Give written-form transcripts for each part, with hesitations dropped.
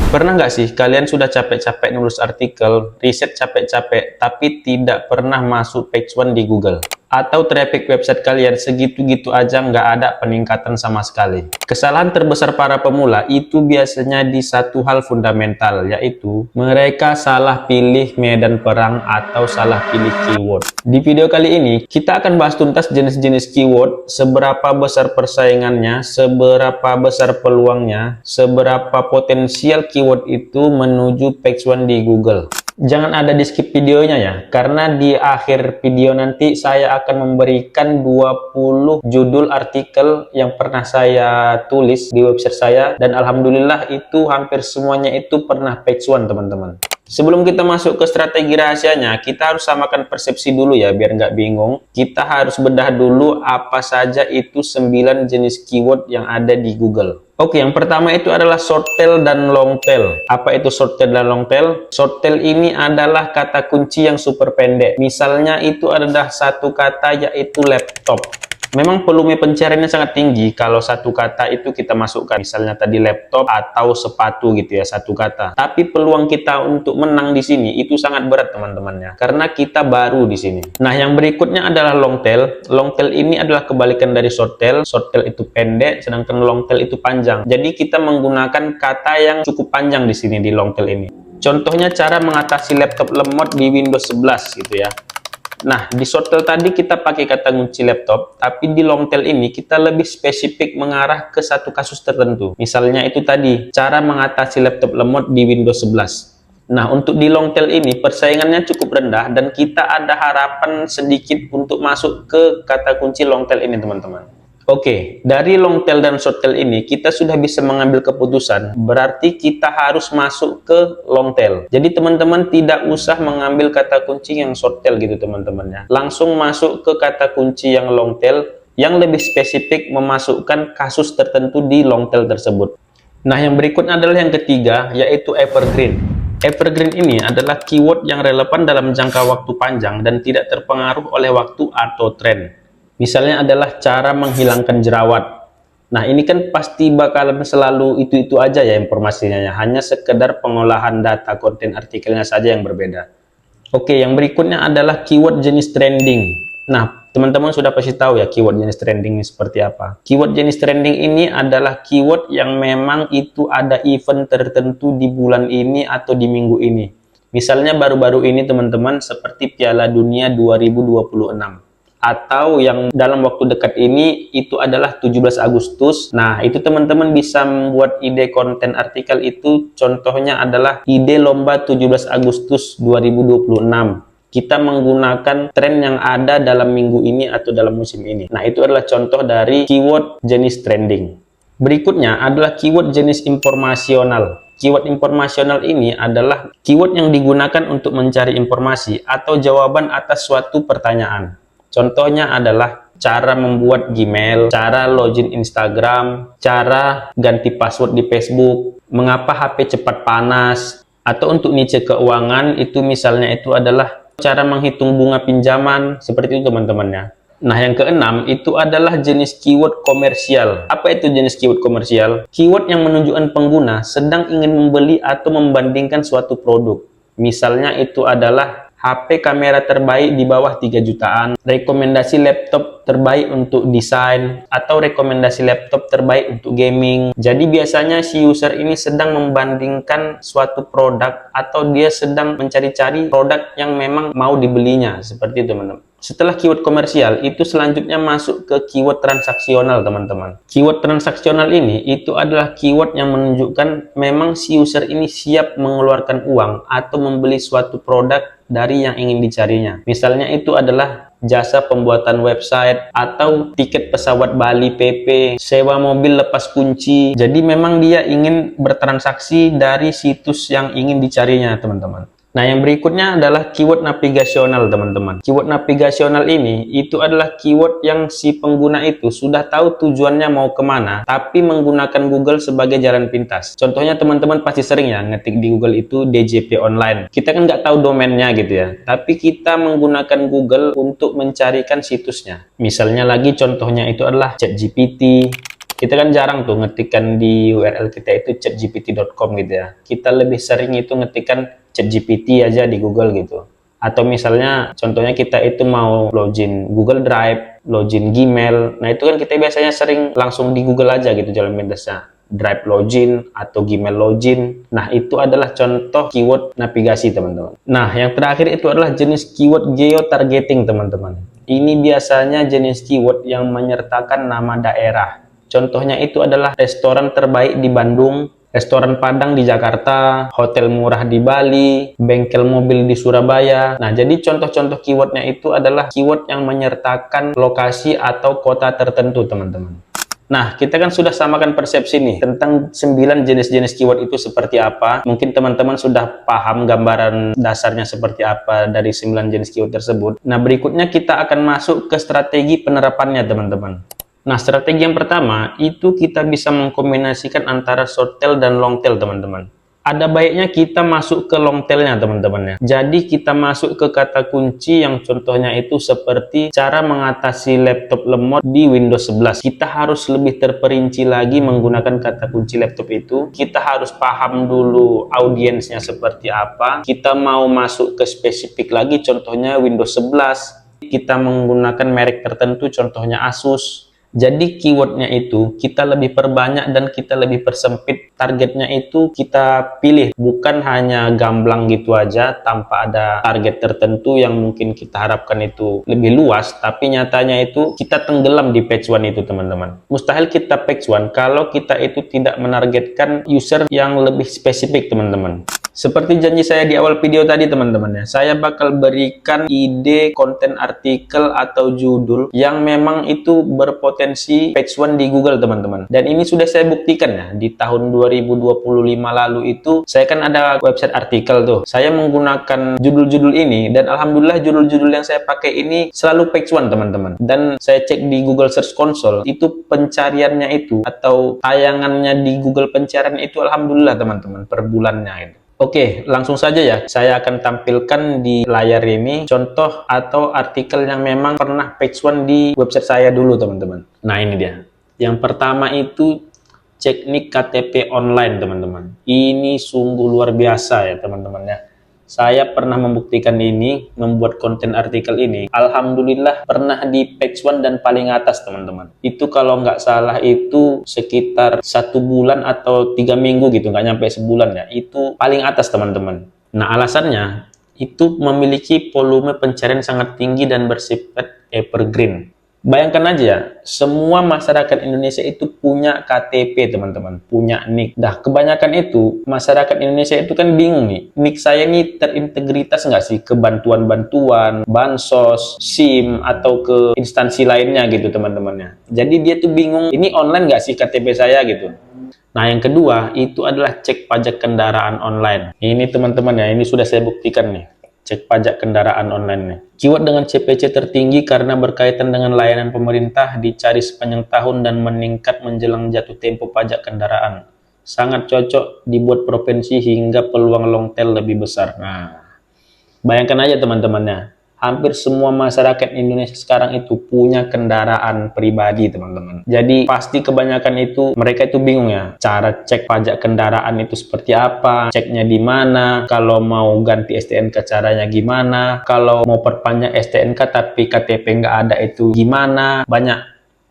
Pernah nggak sih kalian sudah capek-capek nulis artikel, riset capek-capek, tapi tidak pernah masuk page one di Google? Atau traffic website kalian segitu-gitu aja nggak ada peningkatan sama sekali? Kesalahan terbesar para pemula itu biasanya di satu hal fundamental, yaitu mereka salah pilih medan perang atau salah pilih keyword. Di video kali ini, kita akan bahas tuntas jenis-jenis keyword, seberapa besar persaingannya, seberapa besar peluangnya, seberapa potensial keyword itu menuju page one di Google. Jangan ada di skip videonya ya, karena di akhir video nanti saya akan memberikan 20 judul artikel yang pernah saya tulis di website saya, dan alhamdulillah itu hampir semuanya itu pernah page one teman-teman. Sebelum kita masuk ke strategi rahasianya, kita harus samakan persepsi dulu ya, biar nggak bingung. Kita harus bedah dulu apa saja itu 9 jenis keyword yang ada di Google. Oke, yang pertama itu adalah short tail dan long tail. Apa itu short tail dan long tail? Short tail ini adalah kata kunci yang super pendek. Misalnya itu adalah satu kata, yaitu laptop. Memang volume pencariannya sangat tinggi kalau satu kata itu kita masukkan, misalnya tadi laptop atau sepatu gitu ya, satu kata. Tapi peluang kita untuk menang di sini itu sangat berat teman-temannya, karena kita baru di sini. Nah, yang berikutnya adalah long tail. Long tail ini adalah kebalikan dari short tail. Short tail itu pendek, sedangkan long tail itu panjang. Jadi kita menggunakan kata yang cukup panjang di sini di long tail ini. Contohnya cara mengatasi laptop lemot di Windows 11 gitu ya. Nah, di short tail tadi kita pakai kata kunci laptop, tapi di long tail ini kita lebih spesifik mengarah ke satu kasus tertentu. Misalnya itu tadi, cara mengatasi laptop lemot di Windows 11. Nah, untuk di long tail ini persaingannya cukup rendah dan kita ada harapan sedikit untuk masuk ke kata kunci long tail ini teman-teman. Oke, dari long tail dan short tail ini kita sudah bisa mengambil keputusan, berarti kita harus masuk ke long tail. Jadi teman-teman tidak usah mengambil kata kunci yang short tail gitu teman-teman ya. Langsung masuk ke kata kunci yang long tail yang lebih spesifik memasukkan kasus tertentu di long tail tersebut. Nah, yang berikutnya adalah yang ketiga, yaitu evergreen. Evergreen ini adalah keyword yang relevan dalam jangka waktu panjang dan tidak terpengaruh oleh waktu atau tren. Misalnya adalah cara menghilangkan jerawat. Nah, ini kan pasti bakalan selalu itu-itu aja ya informasinya ya. Hanya sekedar pengolahan data konten artikelnya saja yang berbeda. Oke, yang berikutnya adalah keyword jenis trending. Nah, teman-teman sudah pasti tahu ya keyword jenis trending ini seperti apa. Keyword jenis trending ini adalah keyword yang memang itu ada event tertentu di bulan ini atau di minggu ini. Misalnya baru-baru ini teman-teman seperti Piala Dunia 2026. Atau yang dalam waktu dekat ini itu adalah 17 Agustus. Nah, itu teman-teman bisa membuat ide konten artikel itu, contohnya adalah ide lomba 17 Agustus 2026. Kita menggunakan tren yang ada dalam minggu ini atau dalam musim ini. Nah, itu adalah contoh dari keyword jenis trending. Berikutnya adalah keyword jenis informasional. Keyword informasional ini adalah keyword yang digunakan untuk mencari informasi atau jawaban atas suatu pertanyaan. Contohnya adalah cara membuat Gmail, cara login Instagram, cara ganti password di Facebook, mengapa HP cepat panas, atau untuk niche keuangan itu misalnya itu adalah cara menghitung bunga pinjaman, seperti itu teman-temannya. Nah, yang keenam itu adalah jenis keyword komersial. Apa itu jenis keyword komersial? Keyword yang menunjukkan pengguna sedang ingin membeli atau membandingkan suatu produk. Misalnya itu adalah HP kamera terbaik di bawah 3 jutaan, rekomendasi laptop terbaik untuk desain, atau rekomendasi laptop terbaik untuk gaming. Jadi biasanya si user ini sedang membandingkan suatu produk atau dia sedang mencari-cari produk yang memang mau dibelinya, seperti itu teman-teman. Setelah keyword komersial, itu selanjutnya masuk ke keyword transaksional teman-teman. Keyword transaksional ini itu adalah keyword yang menunjukkan memang si user ini siap mengeluarkan uang atau membeli suatu produk dari yang ingin dicarinya. Misalnya itu adalah jasa pembuatan website atau tiket pesawat Bali PP, sewa mobil lepas kunci. Jadi memang dia ingin bertransaksi dari situs yang ingin dicarinya teman-teman. Nah, yang berikutnya adalah keyword navigasional teman-teman. Keyword navigasional ini itu adalah keyword yang si pengguna itu sudah tahu tujuannya mau kemana, tapi menggunakan Google sebagai jalan pintas. Contohnya teman-teman pasti sering ya ngetik di Google itu DJP online. Kita kan nggak tahu domainnya gitu ya, tapi kita menggunakan Google untuk mencarikan situsnya. Misalnya lagi contohnya itu adalah ChatGPT, Kita kan jarang tuh ngetikkan di URL kita itu chatgpt.com gitu ya. Kita lebih sering itu ngetikkan ChatGPT aja di Google gitu. Atau misalnya contohnya kita itu mau login Google Drive, login Gmail. Nah itu kan kita biasanya sering langsung di Google aja gitu jalan pintasnya. Drive login atau Gmail login. Nah itu adalah contoh keyword navigasi teman-teman. Nah yang terakhir itu adalah jenis keyword geo-targeting teman-teman. Ini biasanya jenis keyword yang menyertakan nama daerah. Contohnya itu adalah restoran terbaik di Bandung, restoran Padang di Jakarta, hotel murah di Bali, bengkel mobil di Surabaya. Nah, jadi contoh-contoh keywordnya itu adalah keyword yang menyertakan lokasi atau kota tertentu, teman-teman. Nah, kita kan sudah samakan persepsi nih tentang 9 jenis-jenis keyword itu seperti apa. Mungkin teman-teman sudah paham gambaran dasarnya seperti apa dari 9 jenis keyword tersebut. Nah, berikutnya kita akan masuk ke strategi penerapannya, teman-teman. Nah, strategi yang pertama, itu kita bisa mengkombinasikan antara short tail dan long tail, teman-teman. Ada baiknya kita masuk ke long tailnya, teman-teman ya. Jadi, kita masuk ke kata kunci yang contohnya itu seperti cara mengatasi laptop lemot di Windows 11. Kita harus lebih terperinci lagi menggunakan kata kunci laptop itu. Kita harus paham dulu audiensnya seperti apa. Kita mau masuk ke spesifik lagi, contohnya Windows 11. Kita menggunakan merek tertentu, contohnya Asus. Jadi keywordnya itu kita lebih perbanyak dan kita lebih persempit. Targetnya itu kita pilih, bukan hanya gamblang gitu aja tanpa ada target tertentu yang mungkin kita harapkan itu lebih luas, tapi nyatanya itu kita tenggelam di page one itu, teman-teman. Mustahil kita page one kalau kita itu tidak menargetkan user yang lebih spesifik, teman-teman. Seperti janji saya di awal video tadi, teman-teman ya, saya bakal berikan ide konten artikel atau judul yang memang itu berpotensi page one di Google, teman-teman. Dan ini sudah saya buktikan ya, di tahun 2025 lalu itu, saya kan ada website artikel tuh. Saya menggunakan judul-judul ini, dan alhamdulillah judul-judul yang saya pakai ini selalu page one, teman-teman. Dan saya cek di Google Search Console, itu pencariannya itu, atau tayangannya di Google pencarian itu, alhamdulillah teman-teman, per bulannya itu. Oke, langsung saja ya. Saya akan tampilkan di layar ini contoh atau artikel yang memang pernah page one di website saya dulu, teman-teman. Nah, ini dia. Yang pertama itu teknik KTP online, teman-teman. Ini sungguh luar biasa ya, teman-teman ya. Saya pernah membuktikan ini, membuat konten artikel ini. Alhamdulillah pernah di page one dan paling atas, teman-teman. Itu kalau nggak salah itu sekitar 1 bulan atau 3 minggu gitu, nggak nyampe sebulan ya. Itu paling atas, teman-teman. Nah, alasannya itu memiliki volume pencarian sangat tinggi dan bersifat evergreen. Bayangkan aja ya, semua masyarakat Indonesia itu punya KTP, teman-teman, punya NIK. Dah, kebanyakan itu, masyarakat Indonesia itu kan bingung nih, NIK saya ini terintegritas nggak sih ke bantuan-bantuan, bansos, SIM, atau ke instansi lainnya gitu, teman-temannya. Jadi dia tuh bingung, ini online nggak sih KTP saya gitu. Nah, yang kedua, itu adalah cek pajak kendaraan online. Ini teman-teman ya, ini sudah saya buktikan nih. Cek pajak kendaraan online nih. Keyword dengan CPC tertinggi karena berkaitan dengan layanan pemerintah, dicari sepanjang tahun dan meningkat menjelang jatuh tempo pajak kendaraan. Sangat cocok dibuat provinsi hingga peluang long tail lebih besar. Nah, bayangkan aja teman-temannya. Hampir semua masyarakat Indonesia sekarang itu punya kendaraan pribadi, teman-teman. Jadi pasti kebanyakan itu mereka itu bingung ya, cara cek pajak kendaraan itu seperti apa, ceknya di mana, kalau mau ganti STNK caranya gimana, kalau mau perpanjang STNK tapi KTP nggak ada itu gimana, banyak.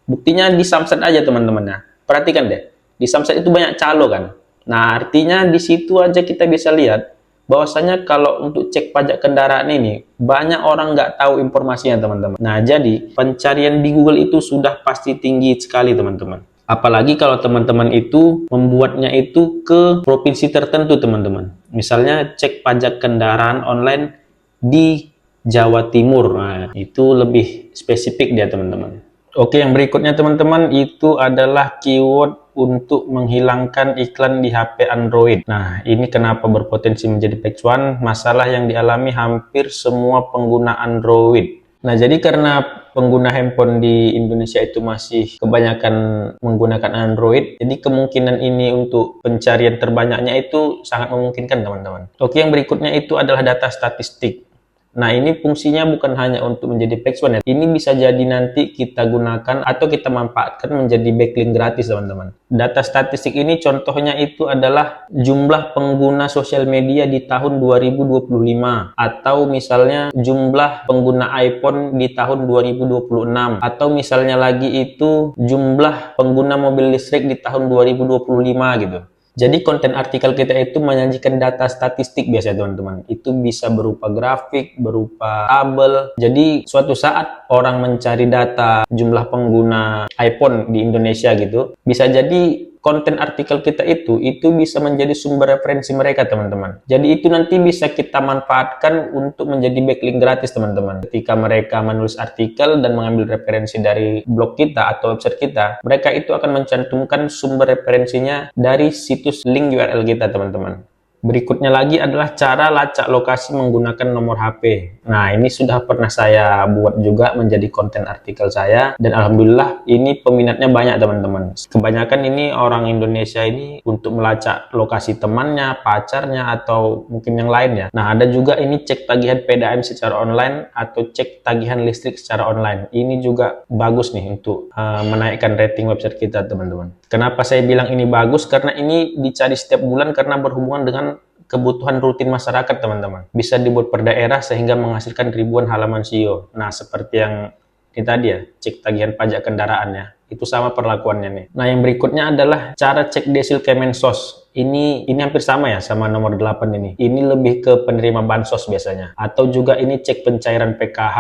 Buktinya di Samsat aja, teman-teman ya. Perhatikan deh, di Samsat itu banyak calo kan. Nah, artinya di situ aja kita bisa lihat bahwasanya kalau untuk cek pajak kendaraan ini, banyak orang nggak tahu informasinya, teman-teman. Nah, jadi pencarian di Google itu sudah pasti tinggi sekali, teman-teman. Apalagi kalau teman-teman itu membuatnya itu ke provinsi tertentu, teman-teman. Misalnya cek pajak kendaraan online di Jawa Timur. Nah, itu lebih spesifik dia, teman-teman. Oke, yang berikutnya teman-teman itu adalah keyword untuk menghilangkan iklan di HP Android. Nah, ini kenapa berpotensi menjadi page one? Masalah yang dialami hampir semua pengguna Android. Nah, jadi karena pengguna handphone di Indonesia itu masih kebanyakan menggunakan Android, jadi kemungkinan ini untuk pencarian terbanyaknya itu sangat memungkinkan, teman-teman. Oke, yang berikutnya itu adalah data statistik. Nah, ini fungsinya bukan hanya untuk menjadi page one ya. Ini bisa jadi nanti kita gunakan atau kita manfaatkan menjadi backlink gratis, teman-teman. Data statistik ini contohnya itu adalah jumlah pengguna sosial media di tahun 2025, atau misalnya jumlah pengguna iPhone di tahun 2026, atau misalnya lagi itu jumlah pengguna mobil listrik di tahun 2025 gitu. Jadi konten artikel kita itu menyajikan data statistik biasanya, teman-teman. Itu bisa berupa grafik, berupa tabel. Jadi suatu saat orang mencari data jumlah pengguna iPhone di Indonesia gitu, bisa jadi konten artikel kita itu bisa menjadi sumber referensi mereka, teman-teman. Jadi itu nanti bisa kita manfaatkan untuk menjadi backlink gratis, teman-teman. Ketika mereka menulis artikel dan mengambil referensi dari blog kita atau website kita, mereka itu akan mencantumkan sumber referensinya dari situs link URL kita, teman-teman. Berikutnya lagi adalah cara lacak lokasi menggunakan nomor HP. Nah, ini sudah pernah saya buat juga menjadi konten artikel saya, dan alhamdulillah ini peminatnya banyak, teman-teman. Kebanyakan ini orang Indonesia ini untuk melacak lokasi temannya, pacarnya, atau mungkin yang lainnya. Nah, ada juga ini cek tagihan PDAM secara online atau cek tagihan listrik secara online. Ini juga bagus nih untuk menaikkan rating website kita, teman-teman. Kenapa saya bilang ini bagus? Karena ini dicari setiap bulan karena berhubungan dengan kebutuhan rutin masyarakat, teman-teman. Bisa dibuat per daerah sehingga menghasilkan ribuan halaman SEO. Nah, seperti yang ini tadi ya, cek tagihan pajak kendaraannya. Itu sama perlakuannya nih. Nah, yang berikutnya adalah cara cek desil Kemensos. Ini hampir sama ya sama nomor 8 ini. Ini lebih ke penerima bansos biasanya. Atau juga ini cek pencairan PKH.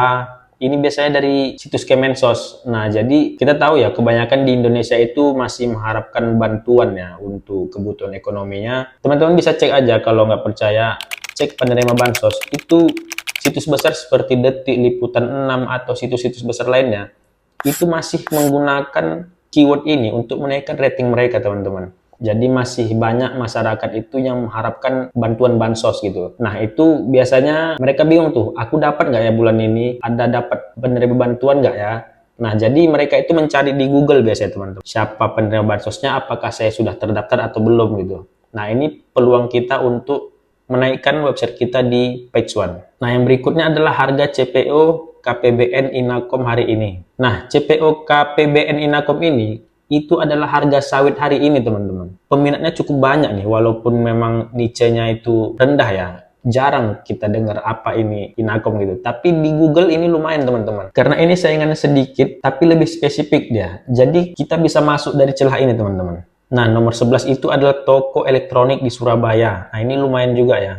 Ini biasanya dari situs Kemensos. Nah, jadi kita tahu ya, kebanyakan di Indonesia itu masih mengharapkan bantuan ya untuk kebutuhan ekonominya. Teman-teman bisa cek aja kalau nggak percaya, cek penerima bansos. Itu situs besar seperti Detik, Liputan 6, atau situs-situs besar lainnya, itu masih menggunakan keyword ini untuk menaikkan rating mereka, teman-teman. Jadi masih banyak masyarakat itu yang mengharapkan bantuan bansos gitu. Nah, itu biasanya mereka bingung tuh, aku dapat nggak ya bulan ini? Ada dapat penerima bantuan nggak ya? Nah, jadi mereka itu mencari di Google biasanya, teman-teman. Siapa penerima bansosnya, apakah saya sudah terdaftar atau belum gitu. Nah, ini peluang kita untuk menaikkan website kita di page one. Nah, yang berikutnya adalah harga CPO KPBN Inakom hari ini. Nah, CPO KPBN Inakom ini itu adalah harga sawit hari ini, teman-teman. Peminatnya cukup banyak nih, walaupun memang niche-nya itu rendah ya. Jarang kita dengar apa ini Inakom gitu. Tapi di Google ini lumayan, teman-teman. Karena ini saingannya sedikit, tapi lebih spesifik dia. Jadi kita bisa masuk dari celah ini, teman-teman. Nah, nomor 11 itu adalah toko elektronik di Surabaya. Nah, ini lumayan juga ya.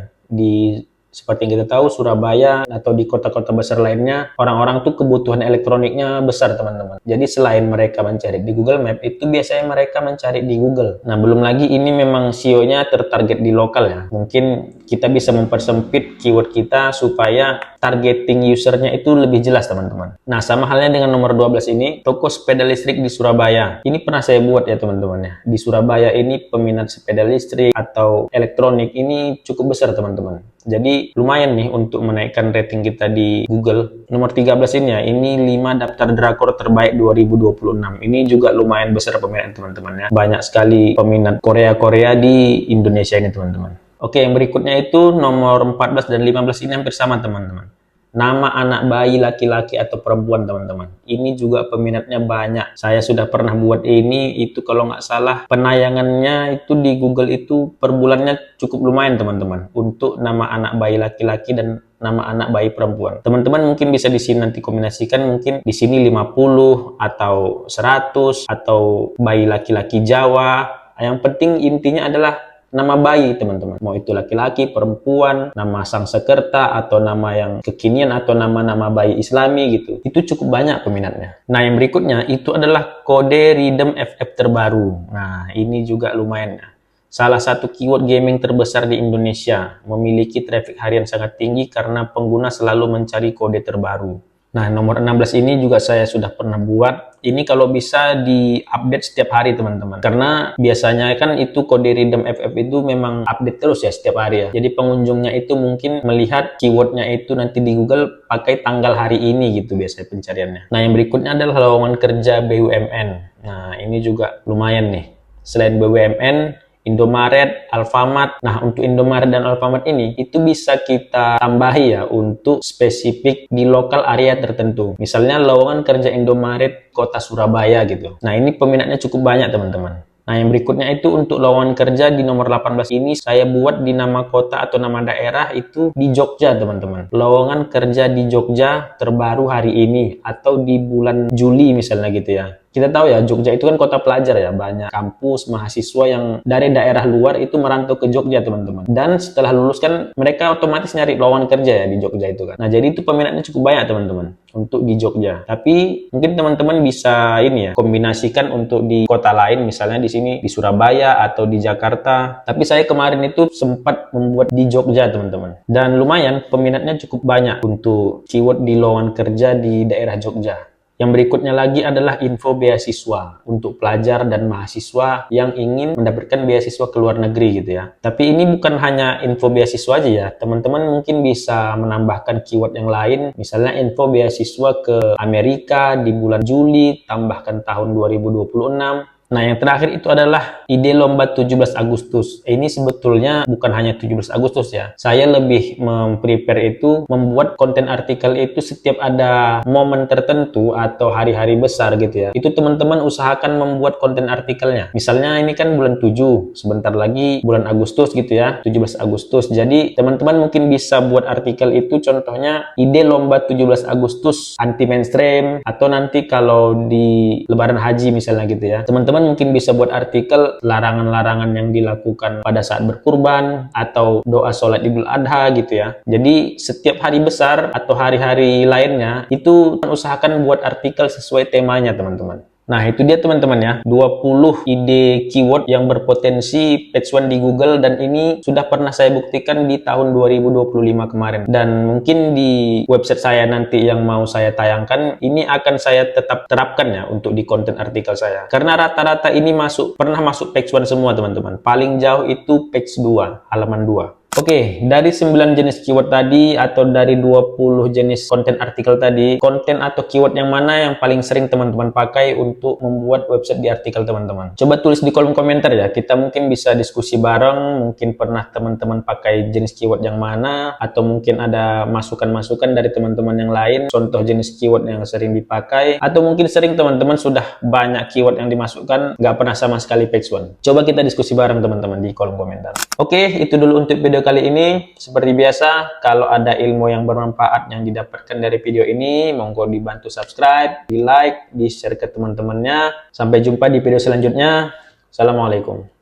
Seperti yang kita tahu, Surabaya atau di kota-kota besar lainnya, orang-orang tuh kebutuhan elektroniknya besar, teman-teman. Jadi selain mereka mencari di Google Map, itu biasanya mereka mencari di Google. Nah, belum lagi ini memang SEO-nya tertarget di lokal ya. Mungkin kita bisa mempersempit keyword kita supaya targeting usernya itu lebih jelas, teman-teman. Nah, sama halnya dengan nomor 12 ini, toko sepeda listrik di Surabaya. Ini pernah saya buat ya, teman-teman ya. Di Surabaya ini peminat sepeda listrik atau elektronik ini cukup besar, teman-teman. Jadi lumayan nih untuk menaikkan rating kita di Google. Nomor 13 ini ya, ini 5 daftar drakor terbaik 2026. Ini juga lumayan besar peminat, teman-teman ya. Banyak sekali peminat Korea-Korea di Indonesia ini, teman-teman. Oke, yang berikutnya itu nomor 14 dan 15 ini hampir sama, teman-teman. Nama anak bayi laki-laki atau perempuan, teman-teman. Ini juga peminatnya banyak. Saya sudah pernah buat ini, itu kalau nggak salah penayangannya itu di Google itu per bulannya cukup lumayan, teman-teman. Untuk nama anak bayi laki-laki dan nama anak bayi perempuan. Teman-teman mungkin bisa di sini nanti kombinasikan, mungkin di sini 50 atau 100 atau bayi laki-laki Jawa. Yang penting intinya adalah nama bayi, teman-teman. Mau itu laki-laki, perempuan, nama sang sekerta, atau nama yang kekinian, atau nama-nama bayi Islami gitu. Itu cukup banyak peminatnya. Nah, yang berikutnya itu adalah kode Rhythm FF terbaru. Nah, ini juga lumayan ya. Salah satu keyword gaming terbesar di Indonesia, memiliki traffic harian sangat tinggi karena pengguna selalu mencari kode terbaru. Nah, nomor 16 ini juga saya sudah pernah buat. Ini kalau bisa di-update setiap hari, teman-teman. Karena biasanya kan itu kode Rhythm FF itu memang update terus ya setiap hari ya. Jadi pengunjungnya itu mungkin melihat keywordnya itu nanti di Google pakai tanggal hari ini gitu biasanya pencariannya. Nah, yang berikutnya adalah lowongan kerja BUMN. Nah, ini juga lumayan nih. Selain BUMN, Indomaret, Alfamart. Nah, untuk Indomaret dan Alfamart ini, itu bisa kita tambahi ya untuk spesifik di lokal area tertentu. Misalnya lowongan kerja Indomaret Kota Surabaya gitu. Nah, ini peminatnya cukup banyak teman-teman. Nah, yang berikutnya itu untuk lowongan kerja di nomor 18 ini saya buat di nama kota atau nama daerah itu di Jogja, teman-teman. Lowongan kerja di Jogja terbaru hari ini atau di bulan Juli misalnya gitu ya. Kita tahu ya, Jogja itu kan kota pelajar ya, banyak kampus, mahasiswa yang dari daerah luar itu merantau ke Jogja, teman-teman. Dan setelah lulus kan mereka otomatis nyari lowongan kerja ya di Jogja itu kan. Nah, jadi itu peminatnya cukup banyak, teman-teman, untuk di Jogja. Tapi mungkin teman-teman bisa ini ya, kombinasikan untuk di kota lain, misalnya di sini di Surabaya atau di Jakarta. Tapi saya kemarin itu sempat membuat di Jogja, teman-teman. Dan lumayan peminatnya cukup banyak untuk keyword di lowongan kerja di daerah Jogja. Yang berikutnya lagi adalah info beasiswa untuk pelajar dan mahasiswa yang ingin mendapatkan beasiswa ke luar negeri gitu ya. Tapi ini bukan hanya info beasiswa aja ya. Teman-teman mungkin bisa menambahkan keyword yang lain. Misalnya info beasiswa ke Amerika di bulan Juli, tambahkan tahun 2026. Nah, yang terakhir itu adalah ide lomba 17 Agustus. Ini sebetulnya bukan hanya 17 Agustus ya. Saya lebih memprepare itu, membuat konten artikel itu setiap ada momen tertentu atau hari-hari besar gitu ya. Itu teman-teman usahakan membuat konten artikelnya. Misalnya ini kan bulan 7, sebentar lagi bulan Agustus gitu ya, 17 Agustus. Jadi teman-teman mungkin bisa buat artikel itu contohnya ide lomba 17 Agustus anti mainstream, atau nanti kalau di Lebaran Haji misalnya gitu ya. Teman-teman mungkin bisa buat artikel larangan-larangan yang dilakukan pada saat berkurban atau doa sholat Idul Adha gitu ya. Jadi setiap hari besar atau hari-hari lainnya itu usahakan buat artikel sesuai temanya, teman-teman. Nah, itu dia teman-teman ya, 20 ide keyword yang berpotensi page one di Google, dan ini sudah pernah saya buktikan di tahun 2025 kemarin. Dan mungkin di website saya nanti yang mau saya tayangkan, ini akan saya tetap terapkan ya untuk di konten artikel saya. Karena rata-rata ini pernah masuk page one semua, teman-teman. Paling jauh itu page 2, halaman 2. Oke, dari 9 jenis keyword tadi atau dari 20 jenis konten artikel tadi, konten atau keyword yang mana yang paling sering teman-teman pakai untuk membuat website di artikel teman-teman? Coba tulis di kolom komentar ya, kita mungkin bisa diskusi bareng, mungkin pernah teman-teman pakai jenis keyword yang mana, atau mungkin ada masukan-masukan dari teman-teman yang lain, contoh jenis keyword yang sering dipakai, atau mungkin sering teman-teman sudah banyak keyword yang dimasukkan, nggak pernah sama sekali page one. Coba kita diskusi bareng teman-teman di kolom komentar. Oke, itu dulu untuk video kali ini. Seperti biasa, kalau ada ilmu yang bermanfaat yang didapatkan dari video ini, monggo dibantu subscribe, di like, di share ke teman-temannya. Sampai jumpa di video selanjutnya. Assalamualaikum.